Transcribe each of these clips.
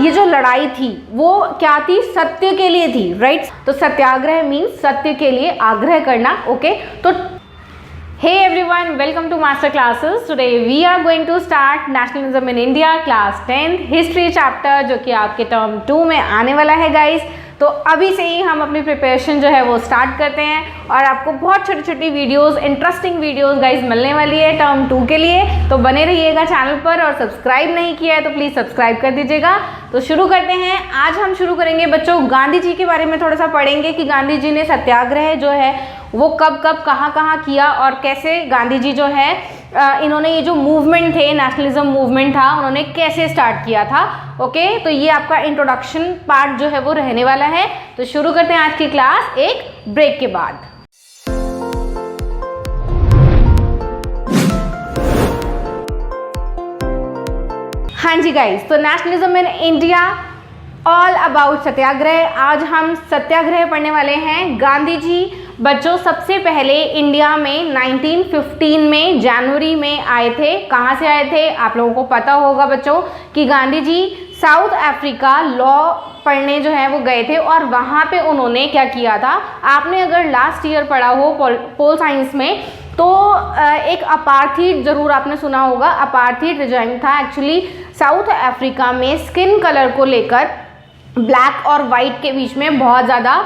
ये जो लड़ाई थी वो क्या थी, सत्य के लिए थी, राइट। तो सत्याग्रह मीन्स सत्य के लिए आग्रह करना, ओके। तो hey everyone, welcome to master classes. Today we are going to start nationalism in India class 10th history chapter, जो कि आपके टर्म 2 में आने वाला है गाइस। तो अभी से ही हम अपनी प्रिपरेशन जो है वो स्टार्ट करते हैं और आपको बहुत छोटी छोटी वीडियोस, इंटरेस्टिंग वीडियोस गाइस मिलने वाली है टर्म 2 के लिए। तो बने रहिएगा चैनल पर, और सब्सक्राइब नहीं किया है तो प्लीज़ सब्सक्राइब कर दीजिएगा। तो शुरू करते हैं। आज हम शुरू करेंगे बच्चों गांधी जी के बारे में थोड़ा सा पढ़ेंगे कि गांधी जी ने सत्याग्रह जो है वो कब कब कहाँ किया और कैसे गांधी जी जो है इन्होंने ये जो मूवमेंट थे, नेशनलिज्म मूवमेंट था, उन्होंने कैसे स्टार्ट किया था, ओके। तो ये आपका इंट्रोडक्शन पार्ट जो है वो रहने वाला है। तो शुरू करते हैं आज की क्लास एक ब्रेक के बाद। हाँ जी गाइस, तो nationalism in India all about satyagraha. आज हम सत्याग्रह पढ़ने वाले हैं। गांधी जी बच्चों सबसे पहले इंडिया में 1915 में जनवरी में आए थे। कहाँ से आए थे आप लोगों को पता होगा बच्चों कि गांधी जी साउथ अफ्रीका लॉ पढ़ने जो है वो गए थे, और वहाँ पे उन्होंने क्या किया था, आपने अगर लास्ट ईयर पढ़ा हो पोल साइंस में तो एक अपार्थीड जरूर आपने सुना होगा। अपार्थीड रिजाइम था एक्चुअली साउथ अफ्रीका में। स्किन कलर को लेकर ब्लैक और वाइट के बीच में बहुत ज़्यादा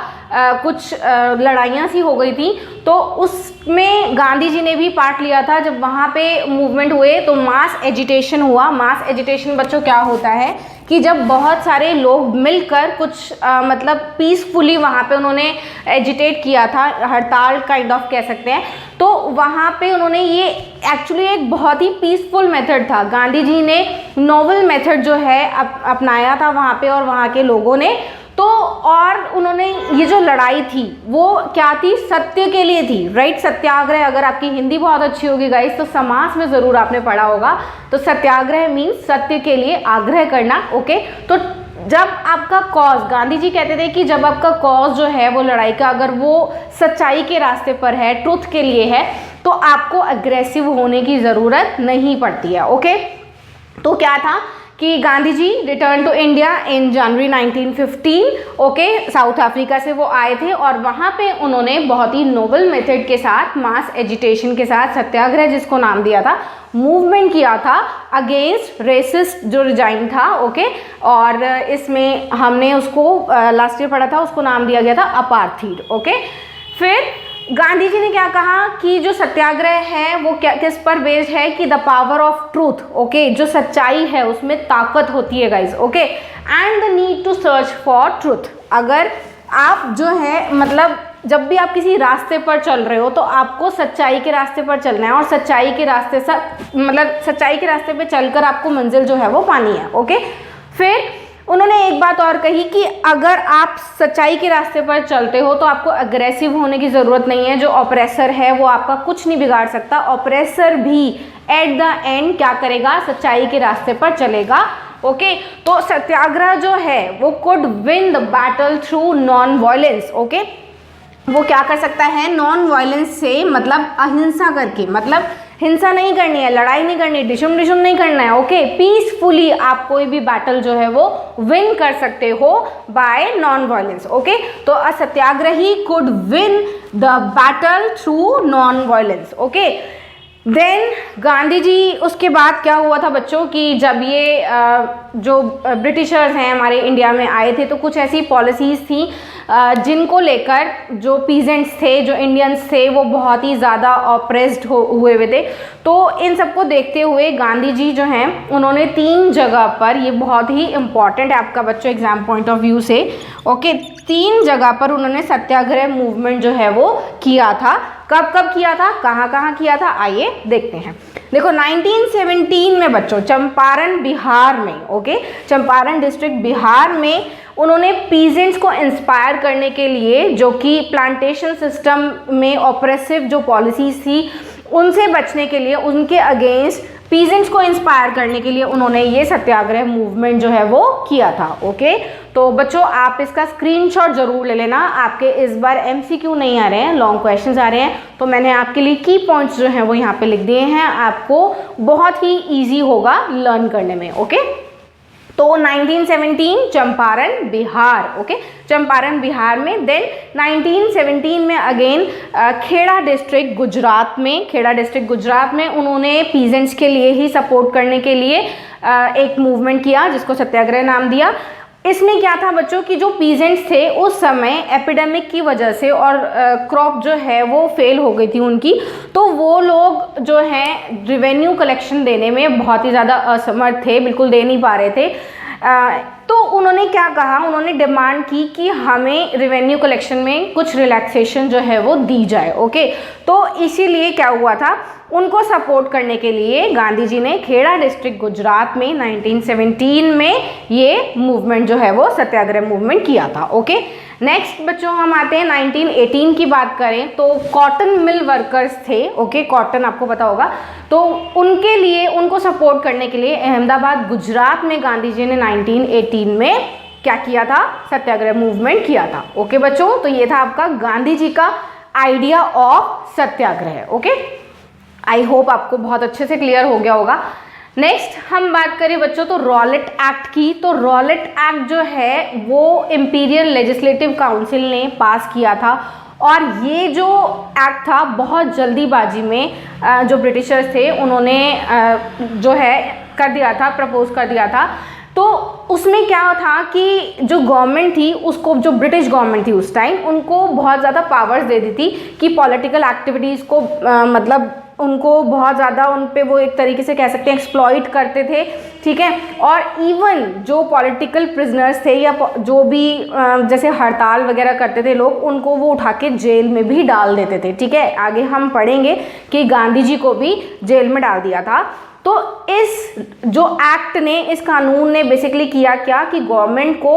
कुछ लड़ाइयाँ सी हो गई थी। तो उसमें गांधी जी ने भी पार्ट लिया था। जब वहाँ पे मूवमेंट हुए तो मास एजिटेशन हुआ। मास एजिटेशन बच्चों क्या होता है कि जब बहुत सारे लोग मिलकर कुछ मतलब पीसफुली वहाँ पे उन्होंने एजिटेट किया था, हड़ताल काइंड ऑफ कह सकते हैं। तो वहाँ पे उन्होंने ये एक्चुअली एक बहुत ही पीसफुल मेथड था। गांधी जी ने नोवेल मेथड जो है अपनाया था वहाँ पे और वहाँ के लोगों ने। तो और उन्होंने ये जो लड़ाई थी वो क्या थी, सत्य के लिए थी, राइट। सत्याग्रह, अगर आपकी हिंदी बहुत अच्छी होगी गाइस तो समास में ज़रूर आपने पढ़ा होगा। तो सत्याग्रह मीन्स सत्य के लिए आग्रह करना, ओके। तो जब आपका कॉज, गांधी जी कहते थे कि जब आपका कॉज जो है वो लड़ाई का अगर वो सच्चाई के रास्ते पर है, ट्रुथ के लिए है, तो आपको अग्रेसिव होने की ज़रूरत नहीं पड़ती है, ओके। तो क्या था कि Gandhi ji return to India in January 1915, okay. South Africa से वो आए थे और वहाँ पे उन्होंने बहुत ही नोबल मेथड के साथ, मास एजिटेशन के साथ, सत्याग्रह जिसको नाम दिया था, मूवमेंट किया था अगेंस्ट रेसिस्ट जो रिजाइम था, ओके। और इसमें हमने उसको लास्ट ईयर पढ़ा था, उसको नाम दिया गया था अपार्थीड, ओके। फिर गांधी जी ने क्या कहा कि जो सत्याग्रह है वो क्या, किस पर बेस्ड है कि the power of truth, okay. जो सच्चाई है उसमें ताकत होती है guys, okay. And the need to search for truth. अगर आप जो है मतलब जब भी आप किसी रास्ते पर चल रहे हो तो आपको सच्चाई के रास्ते पर चलना है, और सच्चाई के रास्ते से मतलब सच्चाई के रास्ते पे चलकर आपको मंजिल जो है वो पानी है, ओके। फिर उन्होंने एक बात और कही कि अगर आप सच्चाई के रास्ते पर चलते हो तो आपको अग्रेसिव होने की ज़रूरत नहीं है। जो ऑपरेसर है वो आपका कुछ नहीं बिगाड़ सकता। ऑपरेसर भी एट द एंड क्या करेगा, सच्चाई के रास्ते पर चलेगा, ओके। तो सत्याग्रह जो है वो could win the battle through non violence, okay. वो क्या कर सकता है, नॉन वायलेंस से मतलब अहिंसा करके, मतलब हिंसा नहीं करनी है, लड़ाई नहीं करनी, डिशुम नहीं करना है, ओके। पीसफुली आप कोई भी बैटल जो है वो विन कर सकते हो बाय नॉन वायलेंस, ओके। तो a satyagrahi could win the battle through non violence, okay. Then Gandhi ji उसके बाद क्या हुआ था बच्चों कि जब ये जो ब्रिटिशर्स हैं हमारे इंडिया में आए थे तो कुछ ऐसी पॉलिसीज़ थी जिनको लेकर जो पीजेंट्स थे, जो इंडियंस थे, वो बहुत ही ज़्यादा ऑप्रेस्ड हुए हुए थे। तो इन सबको देखते हुए गांधी जी जो हैं उन्होंने 3 जगह पर, ये बहुत ही इम्पॉर्टेंट है आपका बच्चों एग्जाम पॉइंट ऑफ व्यू से, ओके, 3 जगह पर उन्होंने सत्याग्रह मूवमेंट जो है वो किया था। कब कब किया था, कहाँ किया था, आइए देखते हैं। देखो 1917 में बच्चों चंपारण बिहार में, ओके, चंपारण डिस्ट्रिक्ट बिहार में उन्होंने पीजेंट्स को इंस्पायर करने के लिए, जो कि प्लांटेशन सिस्टम में ऑपरेसिव जो पॉलिसीज थी उनसे बचने के लिए, उनके अगेंस्ट पीजेंट्स को इंस्पायर करने के लिए उन्होंने ये सत्याग्रह मूवमेंट जो है वो किया था, ओके। तो बच्चों आप इसका स्क्रीनशॉट जरूर ले लेना। आपके इस बार एमसीक्यू नहीं आ रहे हैं, लॉन्ग क्वेश्चंस आ रहे हैं, तो मैंने आपके लिए की पॉइंट्स जो हैं वो यहाँ पे लिख दिए हैं। आपको बहुत ही ईजी होगा लर्न करने में, ओके। तो 1917 चंपारण बिहार, ओके, चंपारण बिहार में। देन 1917 में अगेन खेड़ा डिस्ट्रिक्ट गुजरात में, खेड़ा डिस्ट्रिक्ट गुजरात में उन्होंने पीजेंट्स के लिए ही सपोर्ट करने के लिए एक मूवमेंट किया जिसको सत्याग्रह नाम दिया। इसमें क्या था बच्चों कि जो पीजेंट्स थे उस समय एपिडेमिक की वजह से और क्रॉप जो है वो फेल हो गई थी उनकी, तो वो लोग जो हैं रेवेन्यू कलेक्शन देने में बहुत ही ज़्यादा असमर्थ थे, बिल्कुल दे नहीं पा रहे थे। तो उन्होंने क्या कहा, उन्होंने डिमांड की कि हमें रेवेन्यू कलेक्शन में कुछ रिलैक्सेशन जो है वो दी जाए, ओके। तो इसीलिए क्या हुआ था, उनको सपोर्ट करने के लिए गांधी जी ने खेड़ा डिस्ट्रिक्ट गुजरात में 1917 में ये मूवमेंट जो है वो सत्याग्रह मूवमेंट किया था, ओके। नेक्स्ट बच्चों हम आते हैं 1918 की बात करें तो कॉटन मिल वर्कर्स थे, ओके, कॉटन आपको पता होगा, तो उनके लिए, उनको सपोर्ट करने के लिए अहमदाबाद गुजरात में गांधी जी ने 1918 में क्या किया था, सत्याग्रह मूवमेंट किया था, ओके बच्चों। तो ये था आपका गांधी जी का idea of Satyagraha, okay. I hope आपको बहुत अच्छे से क्लियर हो गया होगा। नेक्स्ट हम बात करें बच्चों तो रॉलेट एक्ट की, तो रॉलेट एक्ट जो है वो इम्पीरियल लेजिस्लेटिव काउंसिल ने पास किया था, और ये जो एक्ट था बहुत जल्दीबाजी में जो ब्रिटिशर्स थे उन्होंने जो है कर दिया था, प्रपोज कर दिया था। तो उसमें क्या था कि जो गवर्नमेंट थी उसको, जो ब्रिटिश गवर्नमेंट थी उस टाइम, उनको बहुत ज़्यादा पावर्स दे दी थी कि पॉलिटिकल एक्टिविटीज़ को मतलब उनको बहुत ज़्यादा उन पे वो एक तरीके से कह सकते हैं एक्सप्लॉइट करते थे, ठीक है। और इवन जो पॉलिटिकल प्रिजनर्स थे या जो भी जैसे हड़ताल वगैरह करते थे लोग, उनको वो उठा के जेल में भी डाल देते थे, ठीक है। आगे हम पढ़ेंगे कि गांधी जी को भी जेल में डाल दिया था। तो इस जो एक्ट ने, इस कानून ने बेसिकली किया क्या कि गवर्नमेंट को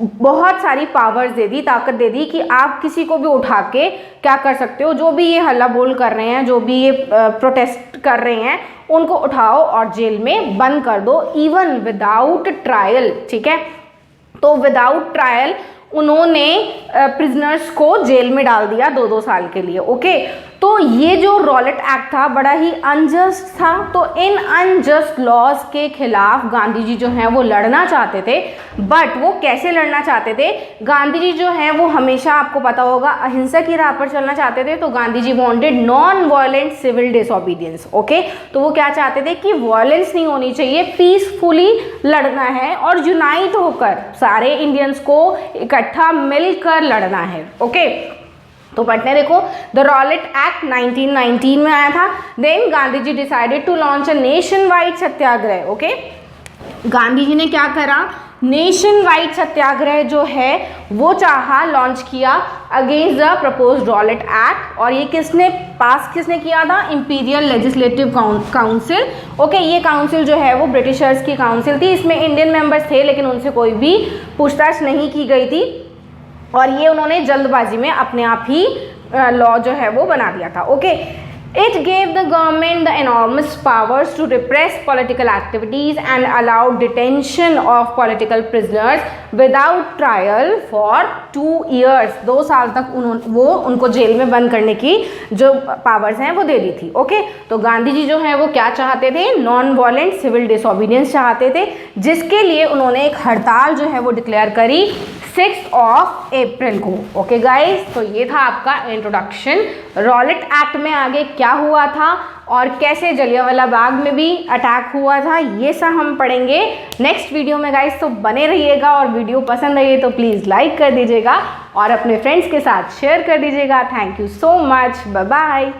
बहुत सारी पावर्स दे दी, ताकत दे दी कि आप किसी को भी उठा के क्या कर सकते हो, जो भी ये हल्ला बोल कर रहे हैं, जो भी ये प्रोटेस्ट कर रहे हैं, उनको उठाओ और जेल में बंद कर दो, इवन विदाउट ट्रायल, ठीक है। तो विदाउट ट्रायल उन्होंने प्रिजनर्स को जेल में डाल दिया 2-2 साल के लिए, ओके। तो ये जो रॉलेट एक्ट था बड़ा ही अनजस्ट था। तो इन अनजस्ट लॉज के खिलाफ गांधी जी जो हैं वो लड़ना चाहते थे, बट वो कैसे लड़ना चाहते थे, गांधी जी जो हैं वो हमेशा आपको पता होगा अहिंसा की राह पर चलना चाहते थे। तो Gandhi ji wanted non violent civil disobedience, okay. तो वो क्या चाहते थे कि वायलेंस नहीं होनी चाहिए, पीसफुली लड़ना है और यूनाइट होकर सारे इंडियंस को इकट्ठा मिलकर लड़ना है, ओके। तो पढ़ते देखो, द रॉलेट एक्ट 1919 में आया था। Then Gandhi ji decided to launch a nation wide satyagraha, okay. Gandhi ji ने क्या करा, नेशन वाइड सत्याग्रह जो है वो चाहा, लॉन्च किया against the proposed Rowlatt act. और ये किसने किया था, इंपीरियल लेजिस्लेटिव काउंसिल, ओके। ये काउंसिल जो है वो ब्रिटिशर्स की काउंसिल थी, इसमें इंडियन मेंबर्स थे लेकिन उनसे कोई भी पूछताछ नहीं की गई थी, और ये उन्होंने जल्दबाजी में अपने आप ही लॉ जो है वो बना दिया था, okay. It gave the government the enormous powers to repress political activities and allowed detention of political prisoners without trial for 2 years, 2 साल तक उनको जेल में बंद करने की जो पावर्स हैं वो दे दी थी, ओके। तो गांधी जी जो है वो क्या चाहते थे, नॉन वायलेंट सिविल डिसोबीडियंस चाहते थे, जिसके लिए उन्होंने एक हड़ताल जो है वो डिक्लेयर करी 6 अप्रैल को, ओके गाइस। तो ये था आपका इंट्रोडक्शन, रॉलेट एक्ट में आगे क्या हुआ था और कैसे जलियांवाला बाग में भी अटैक हुआ था, ये सब हम पढ़ेंगे नेक्स्ट वीडियो में गाइस। तो बने रहिएगा, और वीडियो पसंद आई तो प्लीज़ लाइक कर दीजिएगा और अपने फ्रेंड्स के साथ शेयर कर दीजिएगा। Thank you so much, bye bye.